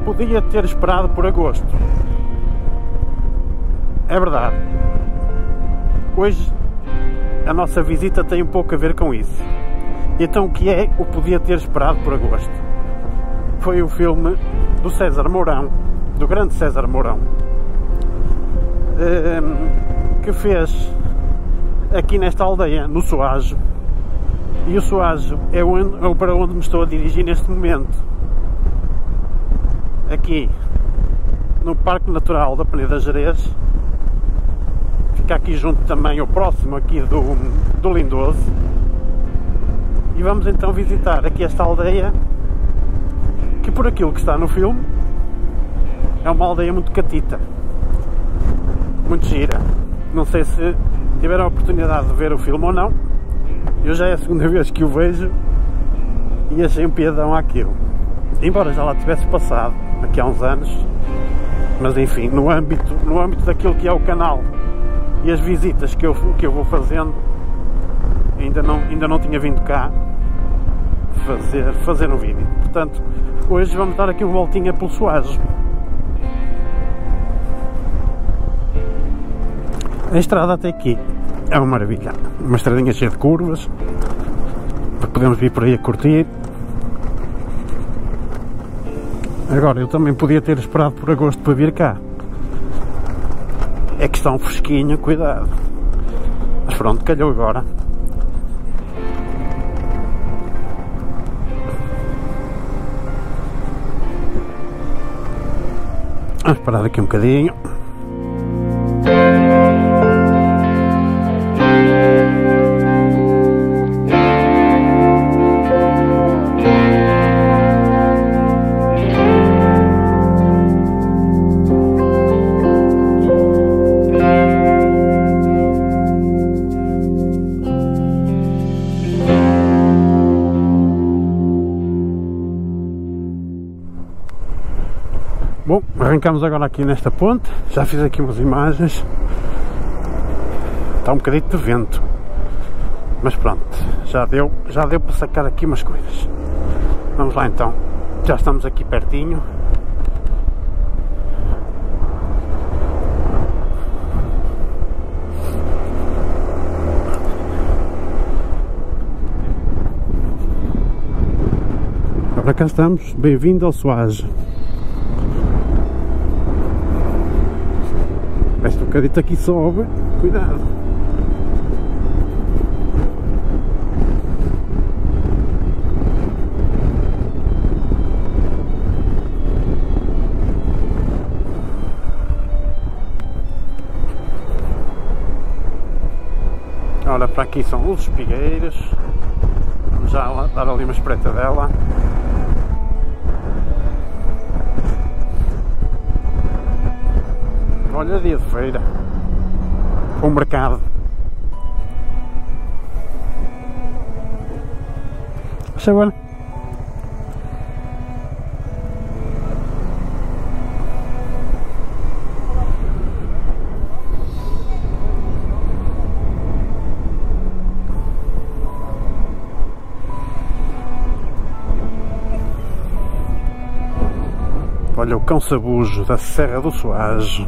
Podia ter esperado por agosto. É verdade. Hoje a nossa visita tem um pouco a ver com isso. Então o que é o Podia Ter Esperado por Agosto? Foi o filme do César Mourão, do grande César Mourão, que fez aqui nesta aldeia, no Soajo. E o Soajo é para onde me estou a dirigir neste momento. Aqui no Parque Natural da Peneda Gerês, fica aqui junto também, o próximo aqui do Lindoso, e vamos então visitar aqui esta aldeia, que por aquilo que está no filme é uma aldeia muito catita, muito gira. Não sei se tiveram a oportunidade de ver o filme ou não. Eu já é a segunda vez que o vejo e achei um piadão àquilo, embora já lá tivesse passado aqui há uns anos, mas enfim, no âmbito daquilo que é o canal e as visitas que eu vou fazendo, ainda não tinha vindo cá fazer um vídeo. Portanto, hoje vamos dar aqui uma voltinha pelo Soajo. A estrada até aqui é uma maravilha, uma estradinha cheia de curvas, podemos vir por aí a curtir. Agora, eu também podia ter esperado por agosto para vir cá. É que está um fresquinho, cuidado. Mas pronto, calhou agora. Vamos parar aqui um bocadinho. Bom, arrancamos agora aqui nesta ponte, já fiz aqui umas imagens, está um bocadinho de vento, mas pronto, já deu para sacar aqui umas coisas. Vamos lá então, já estamos aqui pertinho. Agora cá estamos, bem-vindo ao Soajo. Este bocadito aqui sobe, cuidado. Ora, para aqui são os espigueiros. Vamos já lá dar ali uma espreitadela. Olha, dia de feira, o mercado. Deixa eu ver. Olha o cão sabujo da Serra do Soajo.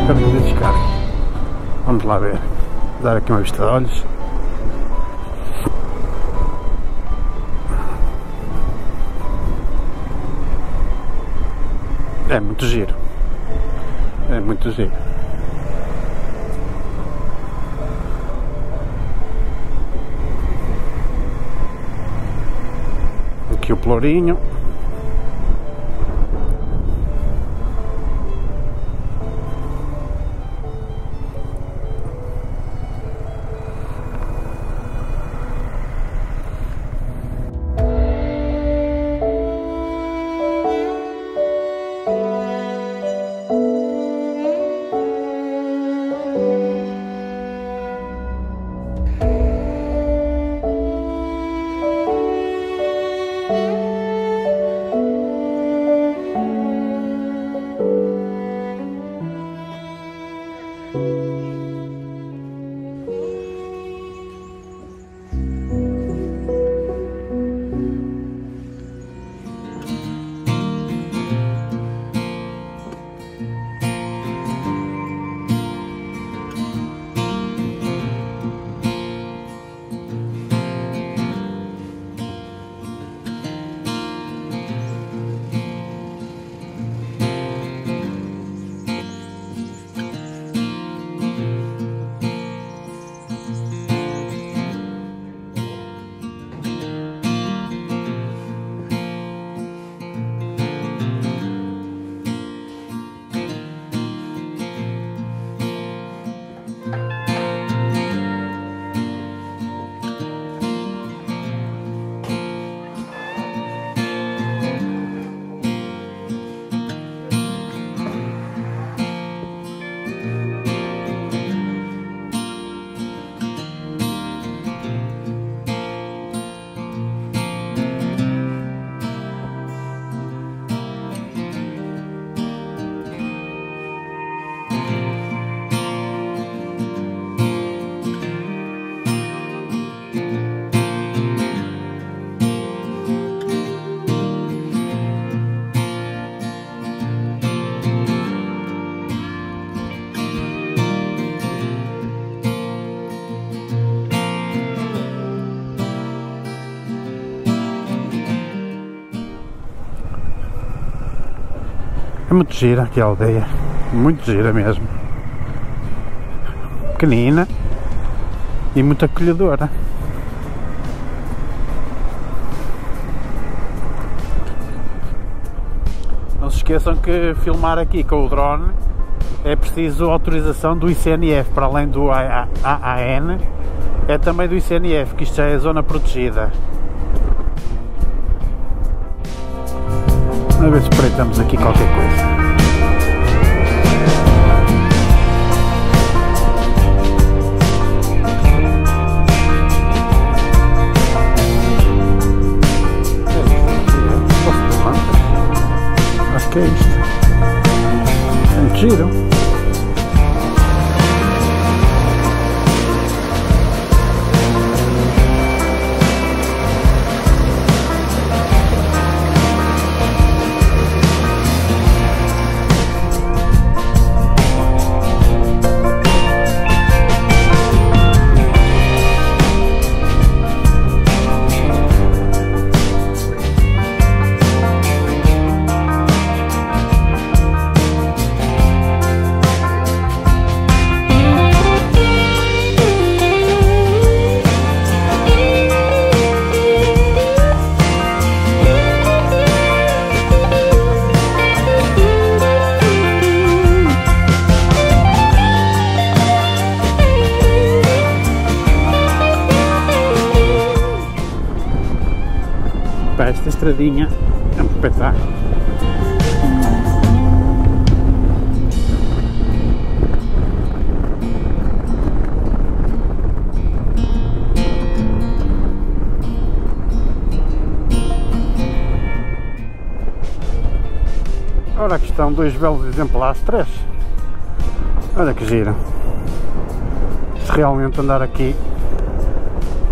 caminho de descarga. Vamos lá ver, dar aqui uma vista de olhos. É muito giro, é muito giro. Aqui o Pelourinho. É muito gira aqui a aldeia, muito gira mesmo, pequenina e muito acolhedora. Não se esqueçam que filmar aqui com o drone é preciso autorização do ICNF, para além do AAN, é também do ICNF, que isto já é zona protegida. A ver se espreitamos aqui qualquer coisa. Acho que é isto. É muito giro. Esta estradinha é um espetáculo. Ora, aqui estão dois belos exemplares, três. Olha que giro. Se realmente andar aqui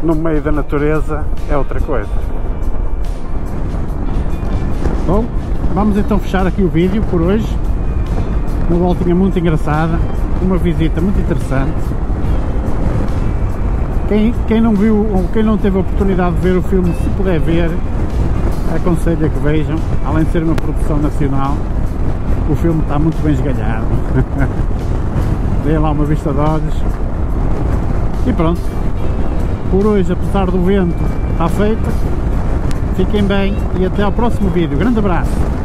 no meio da natureza é outra coisa. Bom, vamos então fechar aqui o vídeo por hoje. Uma voltinha muito engraçada, uma visita muito interessante. Quem não viu ou quem não teve a oportunidade de ver o filme, se puder ver, aconselho a que vejam. Além de ser uma produção nacional, o filme está muito bem esgalhado. Deem lá uma vista de olhos. E pronto, por hoje, apesar do vento, está feito. Fiquem bem e até ao próximo vídeo. Grande abraço!